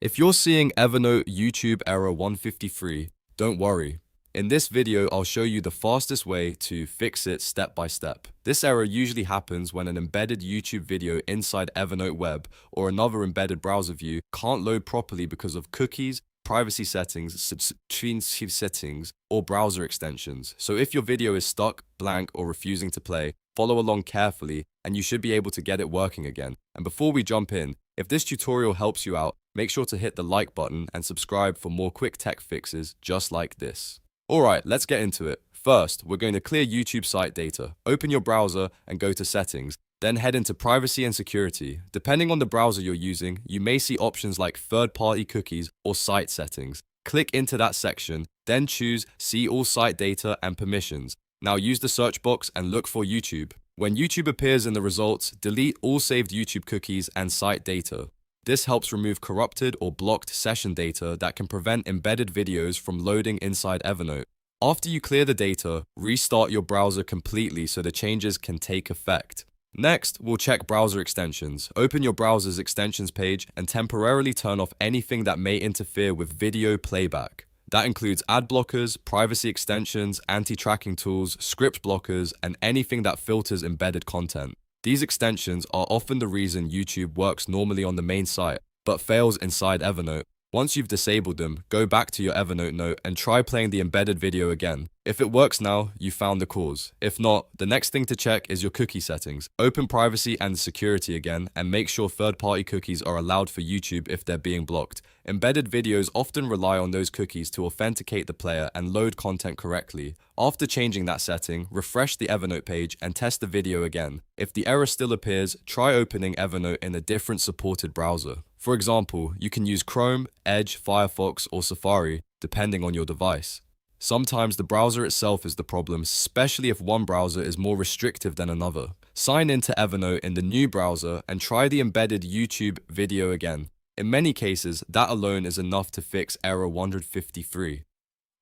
If you're seeing Evernote YouTube error 153, don't worry. In this video, I'll show you the fastest way to fix it step by step. This error usually happens when an embedded YouTube video inside Evernote Web or another embedded browser view can't load properly because of cookies, privacy settings, subscription settings, or browser extensions. So if your video is stuck, blank, or refusing to play, follow along carefully and you should be able to get it working again. And before we jump in, if this tutorial helps you out, make sure to hit the like button and subscribe for more quick tech fixes just like this. Alright, let's get into it. First, we're going to clear YouTube site data. Open your browser and go to Settings. Then head into Privacy and Security. Depending on the browser you're using, you may see options like third-party cookies or site settings. Click into that section, then choose See All Site Data and Permissions. Now use the search box and look for YouTube. When YouTube appears in the results, delete all saved YouTube cookies and site data. This helps remove corrupted or blocked session data that can prevent embedded videos from loading inside Evernote. After you clear the data, restart your browser completely so the changes can take effect. Next, we'll check browser extensions. Open your browser's extensions page and temporarily turn off anything that may interfere with video playback. That includes ad blockers, privacy extensions, anti-tracking tools, script blockers, and anything that filters embedded content. These extensions are often the reason YouTube works normally on the main site, but fails inside Evernote. Once you've disabled them, go back to your Evernote note and try playing the embedded video again. If it works now, you found the cause. If not, the next thing to check is your cookie settings. Open privacy and security again and make sure third-party cookies are allowed for YouTube if they're being blocked. Embedded videos often rely on those cookies to authenticate the player and load content correctly. After changing that setting, refresh the Evernote page and test the video again. If the error still appears, try opening Evernote in a different supported browser. For example, you can use Chrome, Edge, Firefox, or Safari, depending on your device. Sometimes the browser itself is the problem, especially if one browser is more restrictive than another. Sign into Evernote in the new browser and try the embedded YouTube video again. In many cases, that alone is enough to fix error 153.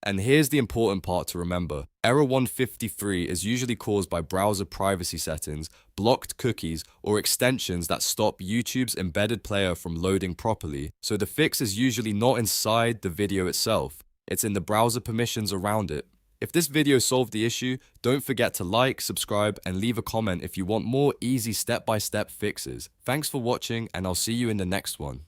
And here's the important part to remember. Error 153 is usually caused by browser privacy settings, blocked cookies, or extensions that stop YouTube's embedded player from loading properly. So the fix is usually not inside the video itself. It's in the browser permissions around it. If this video solved the issue, don't forget to like, subscribe, and leave a comment if you want more easy step-by-step fixes. Thanks for watching, and I'll see you in the next one.